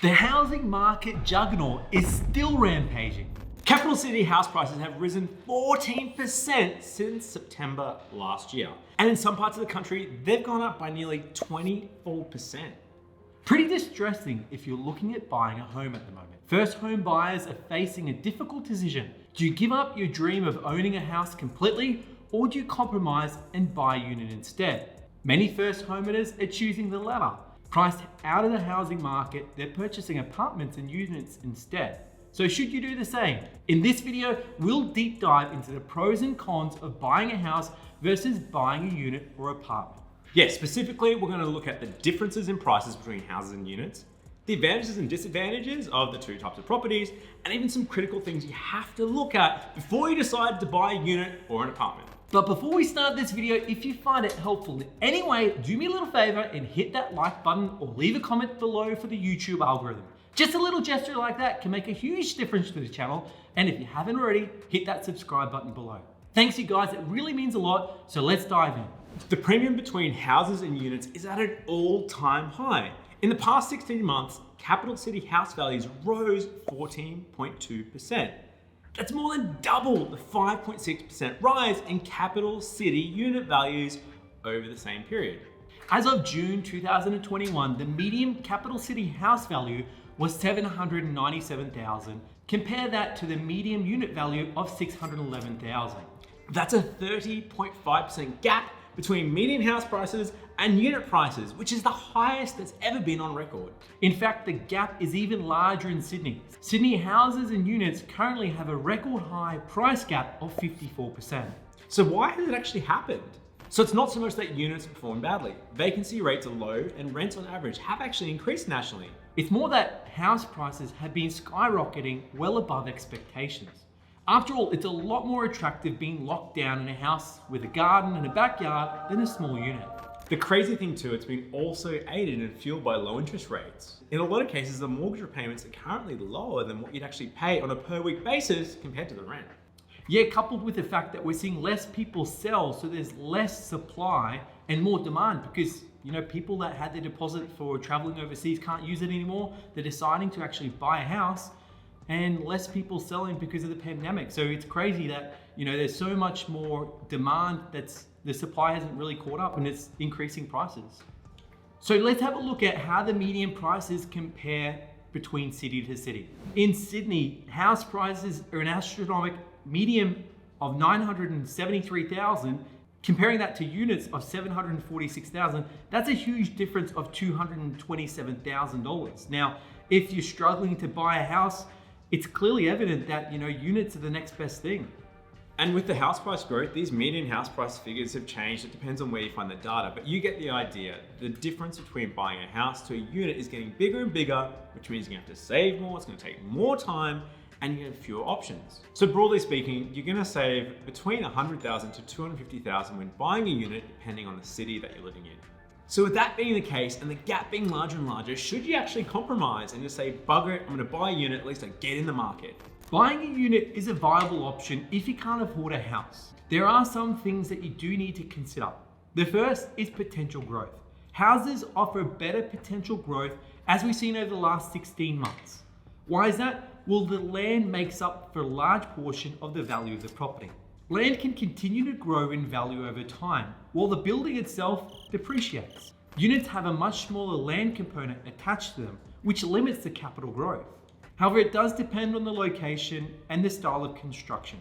The housing market juggernaut is still rampaging. Capital city house prices have risen 14% since September last year. And in some parts of the country, they've gone up by nearly 24%. Pretty distressing if you're looking at buying a home at the moment. First home buyers are facing a difficult decision. Do you give up your dream of owning a house completely, or do you compromise and buy a unit instead? Many first homeowners are choosing the latter. Priced out of the housing market, they're purchasing apartments and units instead. So should you do the same? In this video, we'll deep dive into the pros and cons of buying a house versus buying a unit or apartment. Yes, specifically, we're going to look at the differences in prices between houses and units, the advantages and disadvantages of the two types of properties, and even some critical things you have to look at before you decide to buy a unit or an apartment. But before we start this video, if you find it helpful in any way, do me a little favor and hit that like button or leave a comment below for the YouTube algorithm. Just a little gesture like that can make a huge difference to the channel. And if you haven't already, hit that subscribe button below. Thanks you guys, it really means a lot. So let's dive in. The premium between houses and units is at an all-time high. In the past 16 months, capital city house values rose 14.2%. That's more than double the 5.6% rise in capital city unit values over the same period. As of June 2021, the median capital city house value was $797,000. Compare that to the median unit value of $611,000. That's a 30.5% gap between median house prices and unit prices, which is the highest that's ever been on record. In fact, the gap is even larger in Sydney. Sydney houses and units currently have a record high price gap of 54%. So why has it actually happened? So it's not so much that units perform badly. Vacancy rates are low and rents on average have actually increased nationally. It's more that house prices have been skyrocketing well above expectations. After all, it's a lot more attractive being locked down in a house with a garden and a backyard than a small unit. The crazy thing too, it's been also aided and fueled by low interest rates. In a lot of cases, the mortgage repayments are currently lower than what you'd actually pay on a per week basis compared to the rent. Yeah, coupled with the fact that we're seeing less people sell, so there's less supply and more demand because, people that had their deposit for traveling overseas can't use it anymore. They're deciding to actually buy a house, and less people selling because of the pandemic. So it's crazy that, there's so much more demand that's the supply hasn't really caught up and it's increasing prices. So let's have a look at how the median prices compare between city to city. In Sydney, house prices are an astronomical median of $973,000. Comparing that to units of $746,000, that's a huge difference of $227,000. Now, if you're struggling to buy a house, it's clearly evident that units are the next best thing. And with the house price growth, these median house price figures have changed. It depends on where you find the data, but you get the idea. The difference between buying a house to a unit is getting bigger and bigger, which means you're gonna have to save more, it's gonna take more time, and you have fewer options. So broadly speaking, you're gonna save between $100,000 to $250,000 when buying a unit, depending on the city that you're living in. So with that being the case and the gap being larger and larger, should you actually compromise and just say, bugger it, I'm gonna buy a unit, at least I get in the market? Buying a unit is a viable option if you can't afford a house. There are some things that you do need to consider. The first is potential growth. Houses offer better potential growth as we've seen over the last 16 months. Why is that? Well, the land makes up for a large portion of the value of the property. Land can continue to grow in value over time, while the building itself depreciates. Units have a much smaller land component attached to them, which limits the capital growth. However, it does depend on the location and the style of construction.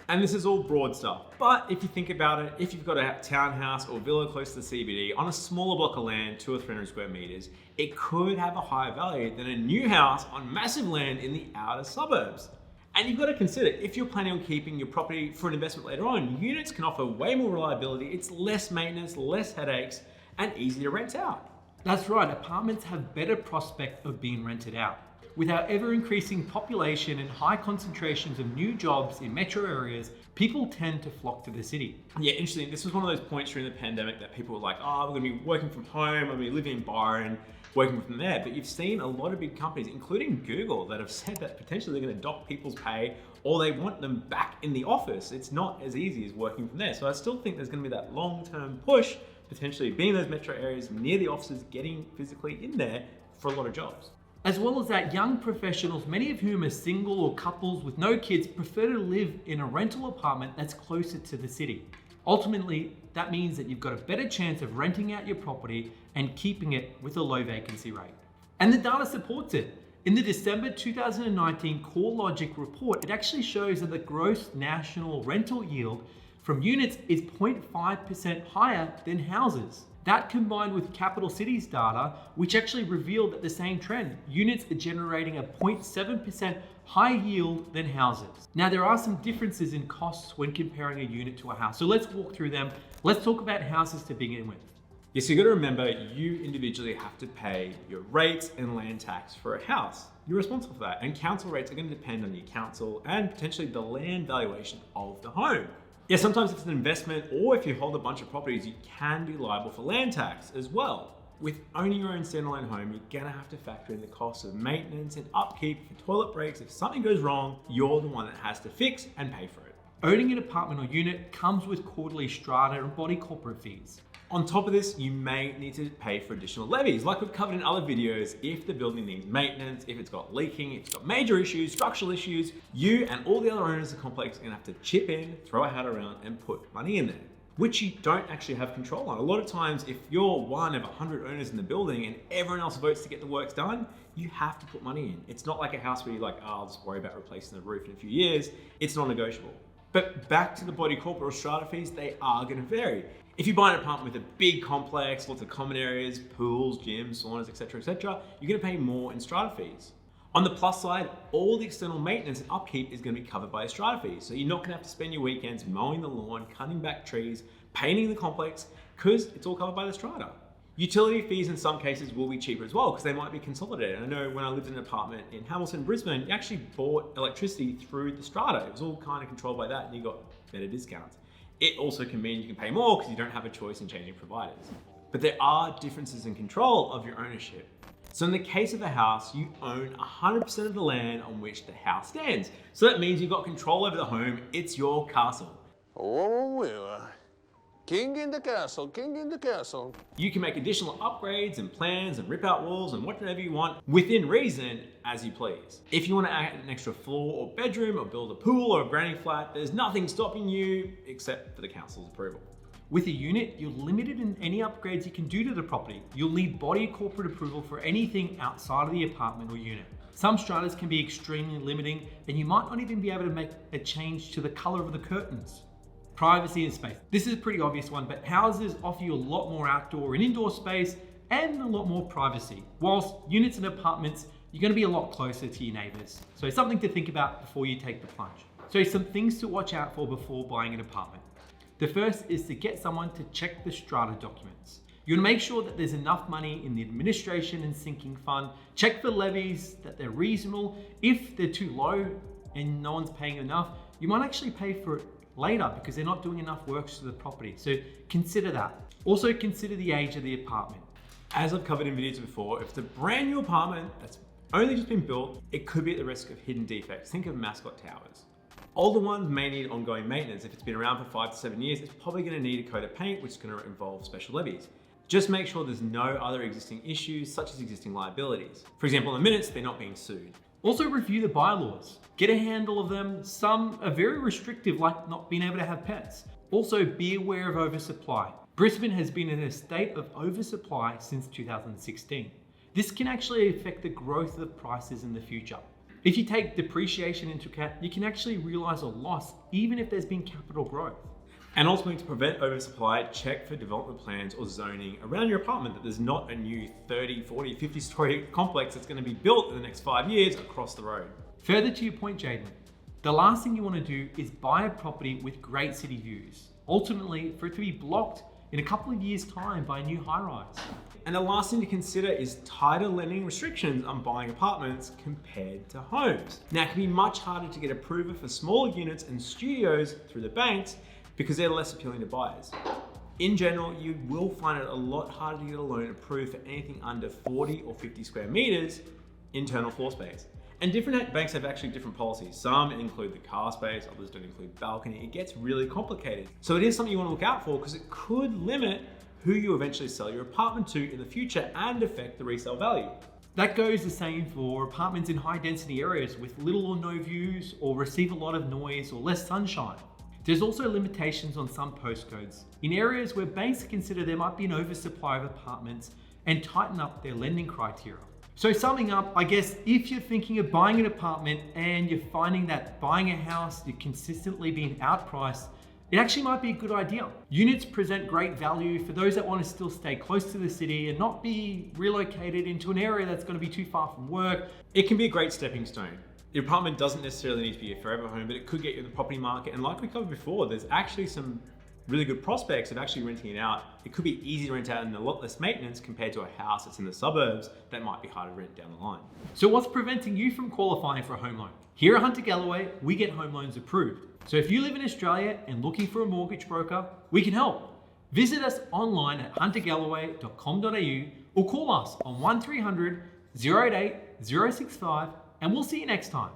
And this is all broad stuff, but if you think about it, if you've got a townhouse or villa close to the CBD on a smaller block of land, 200 or 300 square meters, it could have a higher value than a new house on massive land in the outer suburbs. And you've got to consider, if you're planning on keeping your property for an investment later on, units can offer way more reliability, it's less maintenance, less headaches, and easy to rent out. That's right, apartments have better prospect of being rented out. With our ever-increasing population and high concentrations of new jobs in metro areas, people tend to flock to the city. Yeah, interesting. This was one of those points during the pandemic that people were like, we're gonna be working from home, I'm gonna be living in Byron, working from there. But you've seen a lot of big companies, including Google, that have said that potentially they're gonna dock people's pay or they want them back in the office. It's not as easy as working from there. So I still think there's gonna be that long-term push, potentially being in those metro areas near the offices, getting physically in there for a lot of jobs. As well as that, young professionals, many of whom are single or couples with no kids, prefer to live in a rental apartment that's closer to the city. Ultimately, that means that you've got a better chance of renting out your property and keeping it with a low vacancy rate. And the data supports it. In the December 2019 CoreLogic report, it actually shows that the gross national rental yield from units is 0.5% higher than houses. That combined with Capital Cities data, which actually revealed that the same trend. Units are generating a 0.7% higher yield than houses. Now, there are some differences in costs when comparing a unit to a house. So let's walk through them. Let's talk about houses to begin with. Yes, you got to remember you individually have to pay your rates and land tax for a house. You're responsible for that. And council rates are going to depend on your council and potentially the land valuation of the home. Yeah, sometimes it's an investment, or if you hold a bunch of properties, you can be liable for land tax as well. With owning your own standalone home, you're gonna have to factor in the cost of maintenance and upkeep. If your toilet breaks, if something goes wrong, you're the one that has to fix and pay for it. Owning an apartment or unit comes with quarterly strata and body corporate fees. On top of this, you may need to pay for additional levies, like we've covered in other videos. If the building needs maintenance, if it's got leaking, if it's got major issues, structural issues, you and all the other owners of the complex are gonna have to chip in, throw a hat around, and put money in there, which you don't actually have control on. A lot of times, if you're one of 100 owners in the building and everyone else votes to get the works done, you have to put money in. It's not like a house where you're like, oh, I'll just worry about replacing the roof in a few years. It's non-negotiable. But back to the body corporate or strata fees, they are gonna vary. If you buy an apartment with a big complex, lots of common areas, pools, gyms, saunas, etc., you're gonna pay more in strata fees. On the plus side, all the external maintenance and upkeep is going to be covered by a strata fee. So you're not going to have to spend your weekends mowing the lawn, cutting back trees, painting the complex, because it's all covered by the strata. Utility fees in some cases will be cheaper as well, because they might be consolidated. I know when I lived in an apartment in Hamilton, Brisbane, you actually bought electricity through the strata. It was all kind of controlled by that, and you got better discounts. It also can mean you can pay more because you don't have a choice in changing providers. But there are differences in control of your ownership. So in the case of a house, you own 100% of the land on which the house stands. So that means you've got control over the home. It's your castle. Oh, king in the castle, king in the castle. You can make additional upgrades and plans and rip out walls and whatever you want within reason as you please. If you want to add an extra floor or bedroom or build a pool or a granny flat, there's nothing stopping you except for the council's approval. With a unit, you're limited in any upgrades you can do to the property. You'll need body corporate approval for anything outside of the apartment or unit. Some stratas can be extremely limiting, and you might not even be able to make a change to the color of the curtains. Privacy and space. This is a pretty obvious one, but houses offer you a lot more outdoor and indoor space and a lot more privacy. Whilst units and apartments, you're going to be a lot closer to your neighbors. So something to think about before you take the plunge. So some things to watch out for before buying an apartment. The first is to get someone to check the strata documents. You want to make sure that there's enough money in the administration and sinking fund. Check for levies, that they're reasonable. If they're too low and no one's paying enough, you might actually pay for it later because they're not doing enough works to the property. So consider that. Also consider the age of the apartment. As I've covered in videos before, if it's a brand new apartment that's only just been built, it could be at the risk of hidden defects. Think of mascot towers. Older ones may need ongoing maintenance. If it's been around for 5 to 7 years, it's probably going to need a coat of paint, which is going to involve special levies. Just make sure there's no other existing issues, such as existing liabilities. For example, in the minutes, they're not being sued. Also review the bylaws. Get a handle of them. Some are very restrictive, like not being able to have pets. Also be aware of oversupply. Brisbane has been in a state of oversupply since 2016. This can actually affect the growth of prices in the future. If you take depreciation into account, you can actually realize a loss even if there's been capital growth. And ultimately, to prevent oversupply, check for development plans or zoning around your apartment that there's not a new 30, 40, 50 story complex that's going to be built in the next 5 years across the road. Further to your point, Jaden, the last thing you want to do is buy a property with great city views. Ultimately, for it to be blocked in a couple of years' time by a new high-rise. And the last thing to consider is tighter lending restrictions on buying apartments compared to homes. Now, it can be much harder to get approval for smaller units and studios through the banks because they're less appealing to buyers. In general, you will find it a lot harder to get a loan approved for anything under 40 or 50 square meters internal floor space. And different banks have actually different policies. Some include the car space, others don't include balcony. It gets really complicated. So it is something you want to look out for because it could limit who you eventually sell your apartment to in the future and affect the resale value. That goes the same for apartments in high density areas with little or no views or receive a lot of noise or less sunshine. There's also limitations on some postcodes in areas where banks consider there might be an oversupply of apartments and tighten up their lending criteria. So summing up, I guess if you're thinking of buying an apartment and you're finding that buying a house, you're consistently being outpriced, it actually might be a good idea. Units present great value for those that want to still stay close to the city and not be relocated into an area that's going to be too far from work. It can be a great stepping stone. Your apartment doesn't necessarily need to be a forever home, but it could get you in the property market. And like we covered before, there's actually some really good prospects of actually renting it out. It could be easy to rent out and a lot less maintenance compared to a house that's in the suburbs that might be hard to rent down the line. So what's preventing you from qualifying for a home loan? Here at Hunter Galloway, we get home loans approved. So if you live in Australia and looking for a mortgage broker, we can help. Visit us online at huntergalloway.com.au or call us on 1300 088 065 and we'll see you next time.